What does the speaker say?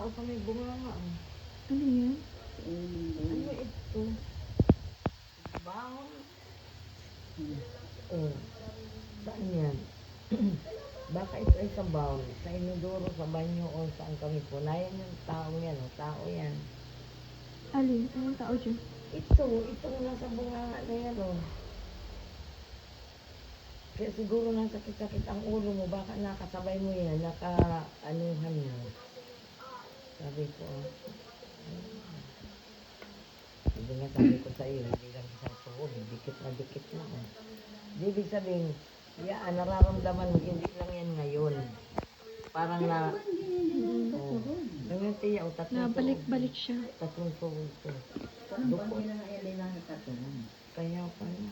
tao sa may bunganga. Ano yan? Ano ito? Bahon. Oh. Saan yan? Baka ito ay sa bahon. Sa inodoro, sa banyo, o saan kami punayan yung tao yan. O, tao yan. Alin? Anong tao dyan? Itong nasa bunganga na yan, o. Kaya siguro nasakit-sakit ang ulo mo, baka nakasabay mo yan, naka-anuhan mo. Sabi ko, hindi nga sabi ko sa iyo, hindi lang isang tuhod, dikit na dikit na. Di ibig sabihin, nararamdaman mo, hindi lang yan ngayon. Parang na, nangyati yan, tatlong tuhod. Nabalik-balik siya. Tatlong tuhod ko. Parang buwan nila na yan din ang tatlong. Kaya pala.